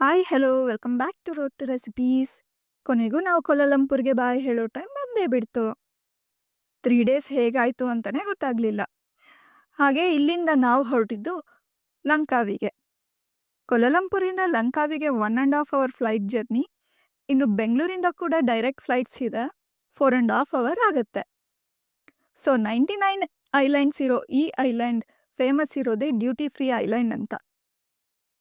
Hi hello welcome back to Road to Recipes. ಕೊನೆಗೂ ನಾವು ಕೊಲಾಲಂಪುರ್ಗೆ ಬಾಯ್ ಹೇಳೋ ಟೈಮ್ ಬಂದೇ ಬಿಡ್ತು. 3 ಡೇಸ್ ಹೇಗಾಯ್ತು ಅಂತಾನೆ ಗೊತ್ತಾಗ್ಲಿಲ್ಲ. ಹಾಗೆ ಇಲ್ಲಿಂದ ನಾವು ಹೊರಟಿದ್ದು ಲಂಕಾವಿಗೆ. ಕೊಲಾಲಂಪುರಿಂದ ಲಂಕಾವಿಗೆ 1.5 ಅವರ್ ಫ್ಲೈಟ್ ಜರ್ನಿ. ಇನ್ನು ಬೆಂಗಳೂರಿಂದ ಕೂಡ ಡೈರೆಕ್ಟ್ ಫ್ಲೈಟ್ಸ್ ಇದೆ, 4.5 ಅವರ್ ಆಗುತ್ತೆ. ಸೊ 99 ಐಲ್ಯಾಂಡ್ಸ್ ಇರೋ ಈ ಐಲ್ಯಾಂಡ್ ಫೇಮಸ್ ಇರೋದೇ ಡ್ಯೂಟಿ ಫ್ರೀ ಐಲ್ಯಾಂಡ್ ಅಂತ.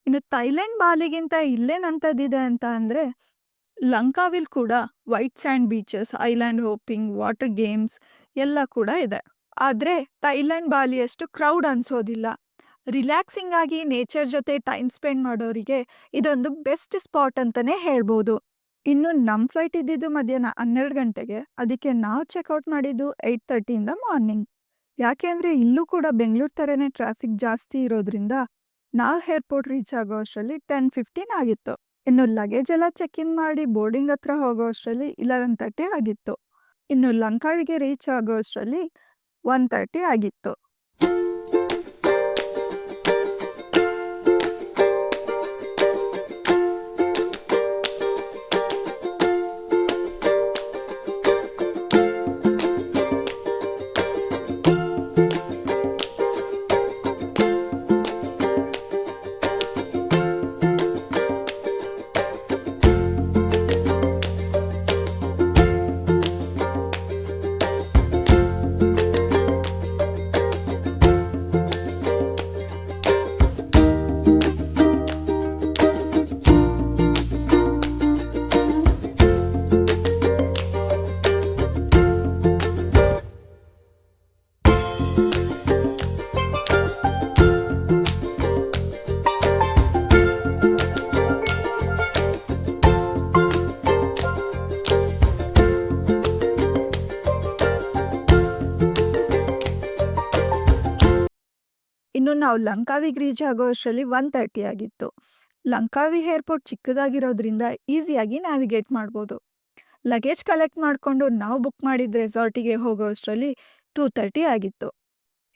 ಇನ್ನು ಥೈಲ್ಯಾಂಡ್ ಬಾಲಿಗಿಂತ ಇಲ್ಲೇನಂತದಿದೆ ಅಂತ ಅಂದರೆ, ಲಂಕಾವಿಲ್ ಕೂಡ white sand beaches, island hopping, water games ಎಲ್ಲ ಕೂಡ ಇದೆ. ಆದರೆ ಥೈಲ್ಯಾಂಡ್ ಬಾಲಿಯಷ್ಟು ಕ್ರೌಡ್ ಅನ್ಸೋದಿಲ್ಲ. ರಿಲ್ಯಾಕ್ಸಿಂಗ್ ಆಗಿ ನೇಚರ್ ಜೊತೆ ಟೈಮ್ ಸ್ಪೆಂಡ್ ಮಾಡೋರಿಗೆ ಇದೊಂದು ಬೆಸ್ಟ್ ಸ್ಪಾಟ್ ಅಂತಲೇ ಹೇಳ್ಬೋದು. ಇನ್ನು ನಮ್ಮ ಫ್ಲೈಟ್ ಇದ್ದಿದ್ದು ಮಧ್ಯಾಹ್ನ 12 ಗಂಟೆಗೆ, ಅದಕ್ಕೆ ನಾವು ಚೆಕ್ಔಟ್ ಮಾಡಿದ್ದು 8:30 ಮಾರ್ನಿಂಗ್. ಯಾಕೆ ಅಂದರೆ ಇಲ್ಲೂ ಕೂಡ ಬೆಂಗಳೂರು ಥರನೇ ಟ್ರಾಫಿಕ್ ಜಾಸ್ತಿ ಇರೋದ್ರಿಂದ ನಾವು ಏರ್ಪೋರ್ಟ್ ರೀಚ್ ಆಗೋ ಅಷ್ಟರಲ್ಲಿ 10:15 ಆಗಿತ್ತು. ಇನ್ನು ಲಗೇಜ್ ಎಲ್ಲ ಚೆಕ್ ಇನ್ ಮಾಡಿ ಬೋರ್ಡಿಂಗ್ ಹತ್ರ ಹೋಗೋ ಅಷ್ಟರಲ್ಲಿ 11:30 ಆಗಿತ್ತು. ಇನ್ನು ಲಂಕಾವಿಗೆ ರೀಚ್ ಆಗೋ ಅಷ್ಟರಲ್ಲಿ 1:30 ಆಗಿತ್ತು. ಇನ್ನು ನಾವು ಲಂಕಾವಿಗೆ ರೀಚ್ ಆಗೋ ಅಷ್ಟರಲ್ಲಿ 1:30 ಆಗಿತ್ತು. ಲಂಕಾವಿ ಏರ್ಪೋರ್ಟ್ ಚಿಕ್ಕದಾಗಿರೋದ್ರಿಂದ ಈಸಿಯಾಗಿ ನ್ಯಾವಿಗೇಟ್ ಮಾಡ್ಬೋದು. ಲಗೇಜ್ ಕಲೆಕ್ಟ್ ಮಾಡಿಕೊಂಡು ನಾವು ಬುಕ್ ಮಾಡಿದ ರೆಸಾರ್ಟಿಗೆ ಹೋಗೋ ಅಷ್ಟರಲ್ಲಿ 2:30 ಆಗಿತ್ತು.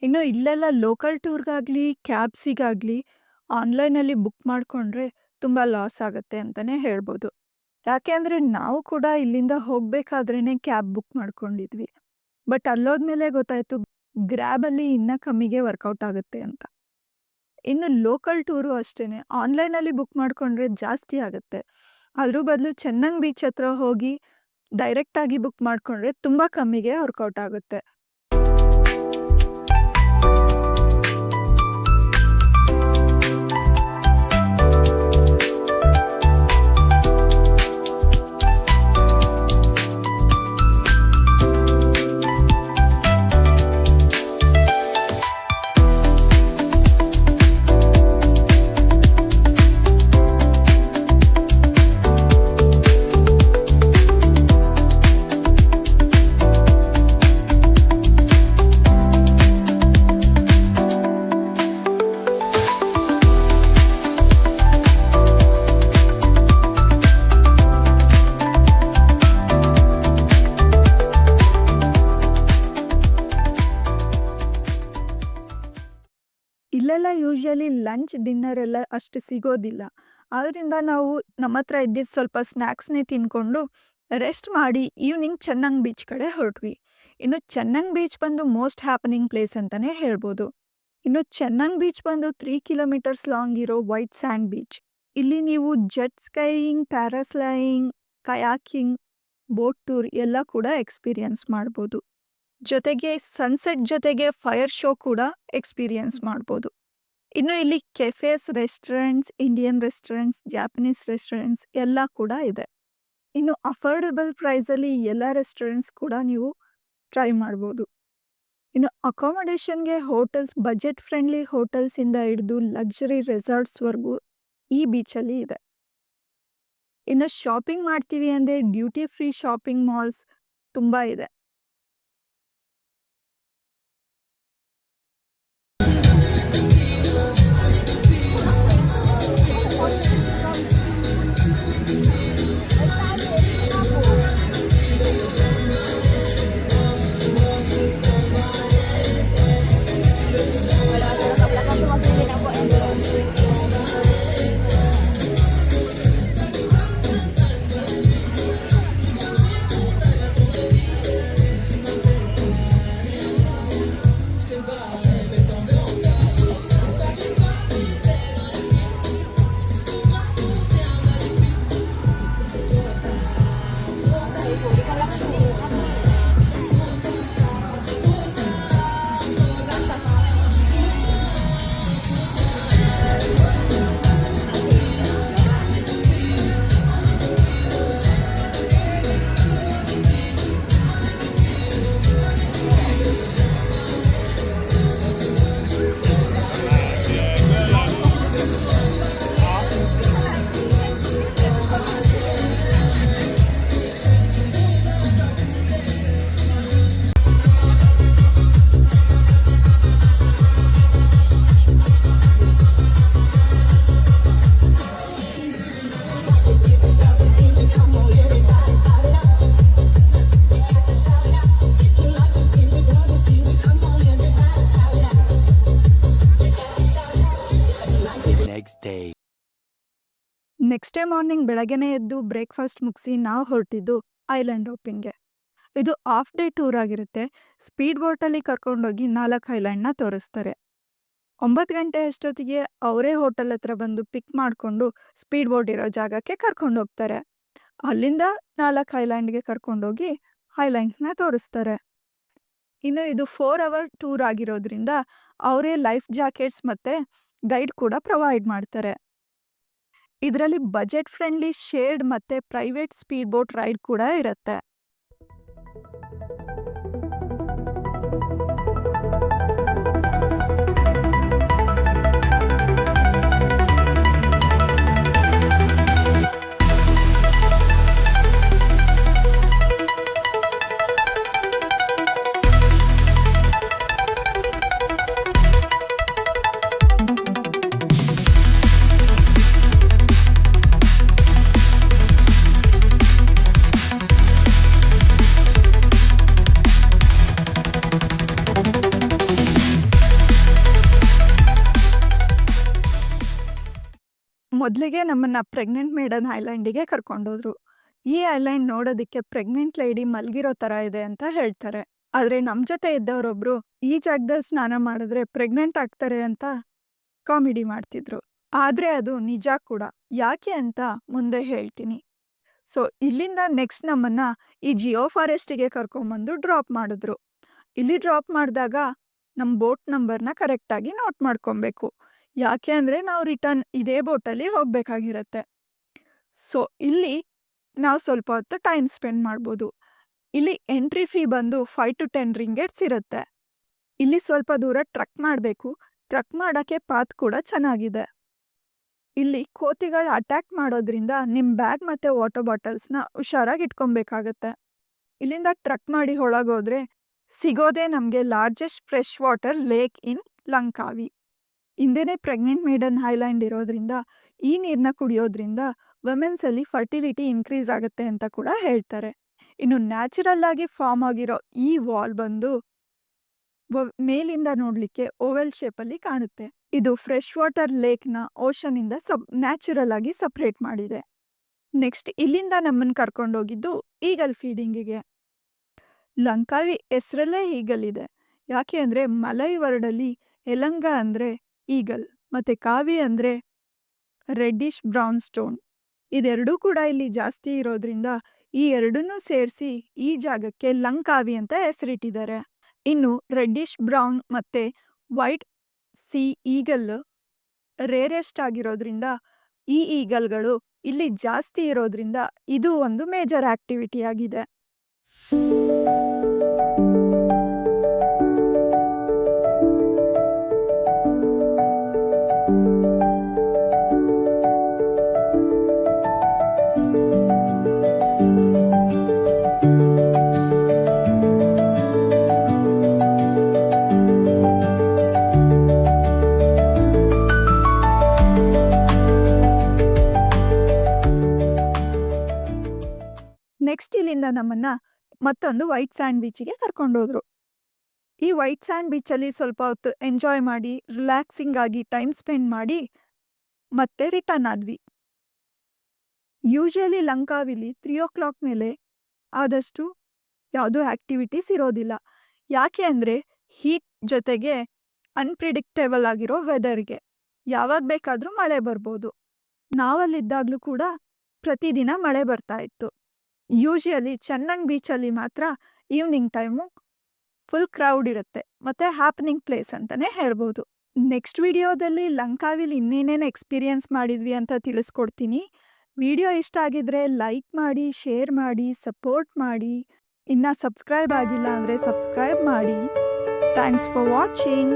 ಇನ್ನು ಇಲ್ಲೆಲ್ಲ ಲೋಕಲ್ ಟೂರ್ಗಾಗಲಿ ಕ್ಯಾಬ್ಸಿಗಾಗಲಿ ಆನ್ಲೈನಲ್ಲಿ ಬುಕ್ ಮಾಡಿಕೊಂಡ್ರೆ ತುಂಬ ಲಾಸ್ ಆಗುತ್ತೆ ಅಂತಲೇ ಹೇಳ್ಬೋದು. ಯಾಕೆ ಅಂದರೆ ನಾವು ಕೂಡ ಇಲ್ಲಿಂದ ಹೋಗಬೇಕಾದ್ರೇ ಕ್ಯಾಬ್ ಬುಕ್ ಮಾಡ್ಕೊಂಡಿದ್ವಿ. ಬಟ್ ಅಲ್ಲೋದ್ಮೇಲೆ ಗೊತ್ತಾಯಿತು ಗ್ರ್ಯಾಬಲ್ಲಿ ಇನ್ನೂ ಕಮ್ಮಿಗೆ ವರ್ಕೌಟ್ ಆಗುತ್ತೆ ಅಂತ. ಇನ್ನು ಲೋಕಲ್ ಟೂರು ಅಷ್ಟೇ, ಆನ್ಲೈನಲ್ಲಿ ಬುಕ್ ಮಾಡಿಕೊಂಡ್ರೆ ಜಾಸ್ತಿ ಆಗುತ್ತೆ. ಅದ್ರ ಬದಲು ಚೆನ್ನಂಗ್ ಬೀಚ್ ಹತ್ರ ಹೋಗಿ ಡೈರೆಕ್ಟಾಗಿ ಬುಕ್ ಮಾಡಿಕೊಂಡ್ರೆ ತುಂಬ ಕಮ್ಮಿಗೆ ವರ್ಕೌಟ್ ಆಗುತ್ತೆ. ಇಲ್ಲೆಲ್ಲ ಯೂಶ್ವಲಿ ಲಂಚ್ ಡಿನ್ನರ್ ಎಲ್ಲ ಅಷ್ಟು ಸಿಗೋದಿಲ್ಲ. ಆದ್ದರಿಂದ ನಾವು ನಮ್ಮ ಹತ್ರ ಇದ್ದಿದ್ದು ಸ್ವಲ್ಪ ಸ್ನ್ಯಾಕ್ಸ್ನೇ ತಿನ್ಕೊಂಡು ರೆಸ್ಟ್ ಮಾಡಿ ಈವ್ನಿಂಗ್ ಚೆನ್ನಂಗ್ ಬೀಚ್ ಕಡೆ ಹೊರಟ್ವಿ. ಇನ್ನು ಚೆನ್ನಂಗ್ ಬೀಚ್ ಬಂದು ಮೋಸ್ಟ್ ಹ್ಯಾಪನಿಂಗ್ ಪ್ಲೇಸ್ ಅಂತಲೇ ಹೇಳ್ಬೋದು. ಇನ್ನು ಚೆನ್ನಂಗ್ ಬೀಚ್ ಬಂದು 3 ಕಿಲೋಮೀಟರ್ಸ್ ಲಾಂಗ್ ಇರೋ ವೈಟ್ ಸ್ಯಾಂಡ್ ಬೀಚ್. ಇಲ್ಲಿ ನೀವು ಜೆಟ್ ಸ್ಕೈಯಿಂಗ್, ಪ್ಯಾರಾಸ್ಲೈಯಿಂಗ್, ಕಯಾಕಿಂಗ್, ಬೋಟ್ ಟೂರ್ ಎಲ್ಲ ಕೂಡ ಎಕ್ಸ್ಪೀರಿಯನ್ಸ್ ಮಾಡ್ಬೋದು. ಜೊತೆಗೆ ಸನ್ಸೆಟ್ ಜೊತೆಗೆ ಫೈರ್ ಶೋ ಕೂಡ ಎಕ್ಸ್ಪೀರಿಯನ್ಸ್ ಮಾಡ್ಬೋದು. ಇನ್ನು ಇಲ್ಲಿ cafes, restaurants, Indian restaurants, Japanese restaurants ಎಲ್ಲ ಕೂಡ ಇದೆ. ಇನ್ನು ಅಫೋರ್ಡಬಲ್ ಪ್ರೈಸಲ್ಲಿ ಎಲ್ಲ ರೆಸ್ಟೋರೆಂಟ್ಸ್ ಕೂಡ ನೀವು ಟ್ರೈ ಮಾಡ್ಬೋದು. ಇನ್ನು ಅಕಾಮಡೇಷನ್ಗೆ ಹೋಟೆಲ್ಸ್, ಬಜೆಟ್ ಫ್ರೆಂಡ್ಲಿ ಹೋಟೆಲ್ಸಿಂದ ಹಿಡಿದು ಲಕ್ಸುರಿ ರೆಸಾರ್ಟ್ಸ್ವರೆಗೂ ಈ ಬೀಚಲ್ಲಿ ಇದೆ. ಇನ್ನು ಶಾಪಿಂಗ್ ಮಾಡ್ತೀವಿ ಅಂದರೆ ಡ್ಯೂಟಿ ಫ್ರೀ ಶಾಪಿಂಗ್ ಮಾಲ್ಸ್ ತುಂಬ ಇದೆ. ನೆಕ್ಸ್ಟ್ ಡೇ ಮಾರ್ನಿಂಗ್ ಬೆಳಗ್ಗೆನೇ ಎದ್ದು ಬ್ರೇಕ್ಫಾಸ್ಟ್ ಮುಗಿಸಿ ನಾವು ಹೊರಟಿದ್ದು ಐಲ್ಯಾಂಡ್ ಹೋಪಿಂಗ್ಗೆ. ಇದು ಹಾಫ್ ಡೇ ಟೂರ್ ಆಗಿರುತ್ತೆ. ಸ್ಪೀಡ್ ಬೋಟಲ್ಲಿ ಕರ್ಕೊಂಡೋಗಿ 4 ಐಲ್ಯಾಂಡ್ನ ತೋರಿಸ್ತಾರೆ. 9 ಗಂಟೆ ಅಷ್ಟೊತ್ತಿಗೆ ಅವರೇ ಹೋಟೆಲ್ ಹತ್ರ ಬಂದು ಪಿಕ್ ಮಾಡಿಕೊಂಡು ಸ್ಪೀಡ್ ಬೋಟ್ ಇರೋ ಜಾಗಕ್ಕೆ ಕರ್ಕೊಂಡು ಹೋಗ್ತಾರೆ. ಅಲ್ಲಿಂದ 4 ಐಲ್ಯಾಂಡ್ಗೆ ಕರ್ಕೊಂಡೋಗಿ ಐಲ್ಯಾಂಡ್ಸ್ನ ತೋರಿಸ್ತಾರೆ. ಇನ್ನು ಇದು 4 ಅವರ್ ಟೂರ್ ಆಗಿರೋದ್ರಿಂದ ಅವರೇ ಲೈಫ್ ಜಾಕೆಟ್ಸ್ ಮತ್ತು ಗೈಡ್ ಕೂಡ ಪ್ರೊವೈಡ್ ಮಾಡ್ತಾರೆ. ಇದರಲ್ಲಿ ಬಜೆಟ್ ಫ್ರೆಂಡ್ಲಿ ಶೇರ್ಡ್ ಮತ್ತು ಪ್ರೈವೇಟ್ ಸ್ಪೀಡ್ ಬೋಟ್ ರೈಡ್ ಕೂಡ ಇರುತ್ತೆ. ಮೊದಲಿಗೆ ನಮ್ಮನ್ನು ಪ್ರೆಗ್ನೆಂಟ್ ಮೇಡನ್ ಐಲ್ಯಾಂಡಿಗೆ ಕರ್ಕೊಂಡೋದ್ರು. ಈ ಐಲ್ಯಾಂಡ್ ನೋಡೋದಕ್ಕೆ ಪ್ರೆಗ್ನೆಂಟ್ ಲೇಡಿ ಮಲಗಿರೋ ಥರ ಇದೆ ಅಂತ ಹೇಳ್ತಾರೆ. ಆದರೆ ನಮ್ಮ ಜೊತೆ ಇದ್ದವರೊಬ್ಬರು ಈ ಜಾಗದಲ್ಲಿ ಸ್ನಾನ ಮಾಡಿದ್ರೆ ಪ್ರೆಗ್ನೆಂಟ್ ಆಗ್ತಾರೆ ಅಂತ ಕಾಮಿಡಿ ಮಾಡ್ತಿದ್ರು. ಆದರೆ ಅದು ನಿಜ ಕೂಡ. ಯಾಕೆ ಅಂತ ಮುಂದೆ ಹೇಳ್ತೀನಿ. ಸೊ ಇಲ್ಲಿಂದ ನೆಕ್ಸ್ಟ್ ನಮ್ಮನ್ನು ಈ ಜಿಯೋ ಫಾರೆಸ್ಟಿಗೆ ಕರ್ಕೊಂಬಂದು ಡ್ರಾಪ್ ಮಾಡಿದ್ರು. ಇಲ್ಲಿ ಡ್ರಾಪ್ ಮಾಡಿದಾಗ ನಮ್ಮ ಬೋಟ್ ನಂಬರ್ನ ಕರೆಕ್ಟಾಗಿ ನೋಟ್ ಮಾಡ್ಕೊಬೇಕು. ಯಾಕೆ ಅಂದರೆ ನಾವು ರಿಟರ್ನ್ ಇದೇ ಬೋಟಲ್ಲಿ ಹೋಗಬೇಕಾಗಿರತ್ತೆ. ಸೊ ಇಲ್ಲಿ ನಾವು ಸ್ವಲ್ಪ ಹೊತ್ತು ಟೈಮ್ ಸ್ಪೆಂಡ್ ಮಾಡ್ಬೋದು. ಇಲ್ಲಿ ಎಂಟ್ರಿ ಫೀ ಬಂದು 5 to 10 ರಿಂಗೇಟ್ಸ್ ಇರುತ್ತೆ. ಇಲ್ಲಿ ಸ್ವಲ್ಪ ದೂರ ಟ್ರಕ್ ಮಾಡಬೇಕು. ಟ್ರಕ್ ಮಾಡೋಕ್ಕೆ ಪಾತ್ ಕೂಡ ಚೆನ್ನಾಗಿದೆ. ಇಲ್ಲಿ ಕೋತಿಗಳು ಅಟ್ಯಾಕ್ ಮಾಡೋದ್ರಿಂದ ನಿಮ್ಮ ಬ್ಯಾಗ್ ಮತ್ತು ವಾಟರ್ ಬಾಟಲ್ಸ್ನ ಹುಷಾರಾಗಿ ಇಟ್ಕೊಬೇಕಾಗತ್ತೆ. ಇಲ್ಲಿಂದ ಟ್ರಕ್ ಮಾಡಿ ಒಳಗೋದ್ರೆ ಸಿಗೋದೇ ನಮಗೆ largest fresh water lake in Langkawi. ಹಿಂದೆನೇ ಪ್ರೆಗ್ನೆಂಟ್ ಮೇಡನ್ ಐಲ್ಯಾಂಡ್ ಇರೋದ್ರಿಂದ ಈ ನೀರನ್ನ ಕುಡಿಯೋದ್ರಿಂದ ವುಮೆನ್ಸಲ್ಲಿ ಫರ್ಟಿಲಿಟಿ ಇನ್ಕ್ರೀಸ್ ಆಗುತ್ತೆ ಅಂತ ಕೂಡ ಹೇಳ್ತಾರೆ. ಇನ್ನು ನ್ಯಾಚುರಲ್ ಆಗಿ ಫಾರ್ಮ್ ಆಗಿರೋ ಈ ವಾಲ್ ಬಂದು ಮೇಲಿಂದ ನೋಡಲಿಕ್ಕೆ ಓವೆಲ್ ಶೇಪಲ್ಲಿ ಕಾಣುತ್ತೆ. ಇದು ಫ್ರೆಶ್ ವಾಟರ್ ಲೇಕ್ನ ಓಷನಿಂದ ನ್ಯಾಚುರಲ್ ಆಗಿ ಸಪ್ರೇಟ್ ಮಾಡಿದೆ. ನೆಕ್ಸ್ಟ್ ಇಲ್ಲಿಂದ ನಮ್ಮನ್ನು ಕರ್ಕೊಂಡೋಗಿದ್ದು ಈಗಲ್ ಫೀಡಿಂಗಿಗೆ. ಲಂಕಾವಿ ಹೆಸರಲ್ಲೇ ಈಗಲ್ ಇದೆ. ಯಾಕೆ ಅಂದರೆ ಮಲೈ ವರ್ಡಲ್ಲಿ ಎಲಂಗ ಅಂದರೆ ಈಗಲ್ ಮತ್ತು ಕಾವಿ ಅಂದರೆ ರೆಡ್ಡಿಶ್ ಬ್ರೌನ್ ಸ್ಟೋನ್. ಇದೆರಡೂ ಕೂಡ ಇಲ್ಲಿ ಜಾಸ್ತಿ ಇರೋದ್ರಿಂದ ಈ ಎರಡನ್ನೂ ಸೇರಿಸಿ ಈ ಜಾಗಕ್ಕೆ ಲಂಕಾವಿ ಅಂತ ಹೆಸರಿಟ್ಟಿದ್ದಾರೆ. ಇನ್ನು ರೆಡ್ಡಿಶ್ ಬ್ರೌನ್ ಮತ್ತು ವೈಟ್ ಸಿ ಈಗಲ್ ರೇರೆಸ್ಟ್ ಆಗಿರೋದ್ರಿಂದ ಈ ಈಗಲ್ಗಳು ಇಲ್ಲಿ ಜಾಸ್ತಿ ಇರೋದ್ರಿಂದ ಇದು ಒಂದು ಮೇಜರ್ ಆಕ್ಟಿವಿಟಿ ಆಗಿದೆ. ನೆಕ್ಸ್ಟ್ ಇಲ್ಲಿಂದ ನಮ್ಮನ್ನು ಮತ್ತೊಂದು ವೈಟ್ ಸ್ಯಾಂಡ್ ಬೀಚಿಗೆ ಕರ್ಕೊಂಡೋದ್ರು. ಈ ವೈಟ್ ಸ್ಯಾಂಡ್ ಬೀಚಲ್ಲಿ ಸ್ವಲ್ಪ ಹೊತ್ತು ಎಂಜಾಯ್ ಮಾಡಿ ರಿಲ್ಯಾಕ್ಸಿಂಗ್ ಆಗಿ ಟೈಮ್ ಸ್ಪೆಂಡ್ ಮಾಡಿ ಮತ್ತೆ ರಿಟರ್ನ್ ಆದ್ವಿ. ಯೂಶಲಿ ಲಂಕಾವಿಲಿ 3 o'clock ಮೇಲೆ ಆದಷ್ಟು ಯಾವುದೂ ಆ್ಯಕ್ಟಿವಿಟೀಸ್ ಇರೋದಿಲ್ಲ. ಯಾಕೆ ಅಂದರೆ ಹೀಟ್ ಜೊತೆಗೆ ಅನ್ಪ್ರಿಡಿಕ್ಟೇಬಲ್ ಆಗಿರೋ ವೆದರ್ಗೆ ಯಾವಾಗ ಬೇಕಾದರೂ ಮಳೆ ಬರ್ಬೋದು. ನಾವಲ್ಲಿದ್ದಾಗಲೂ ಕೂಡ ಪ್ರತಿದಿನ ಮಳೆ ಬರ್ತಾ ಇತ್ತು. ಯೂಶಲಿ ಚೆನ್ನಂಗ್ ಬೀಚಲ್ಲಿ ಮಾತ್ರ ಈವ್ನಿಂಗ್ ಟೈಮು ಫುಲ್ ಕ್ರೌಡ್ ಇರುತ್ತೆ ಮತ್ತು ಹ್ಯಾಪನಿಂಗ್ ಪ್ಲೇಸ್ ಅಂತಲೇ ಹೇಳ್ಬೋದು. ನೆಕ್ಸ್ಟ್ ವಿಡಿಯೋದಲ್ಲಿ ಲಂಕಾವಿಲಿ ಇನ್ನೇನೇನು ಎಕ್ಸ್ಪೀರಿಯನ್ಸ್ ಮಾಡಿದ್ವಿ ಅಂತ ತಿಳಿಸ್ಕೊಡ್ತೀನಿ. ವಿಡಿಯೋ ಇಷ್ಟ ಆಗಿದ್ರೆ ಲೈಕ್ ಮಾಡಿ, ಶೇರ್ ಮಾಡಿ, ಸಪೋರ್ಟ್ ಮಾಡಿ. ಇನ್ನು ಸಬ್ಸ್ಕ್ರೈಬ್ ಆಗಿಲ್ಲ ಅಂದರೆ ಸಬ್ಸ್ಕ್ರೈಬ್ ಮಾಡಿ. Thanks for watching.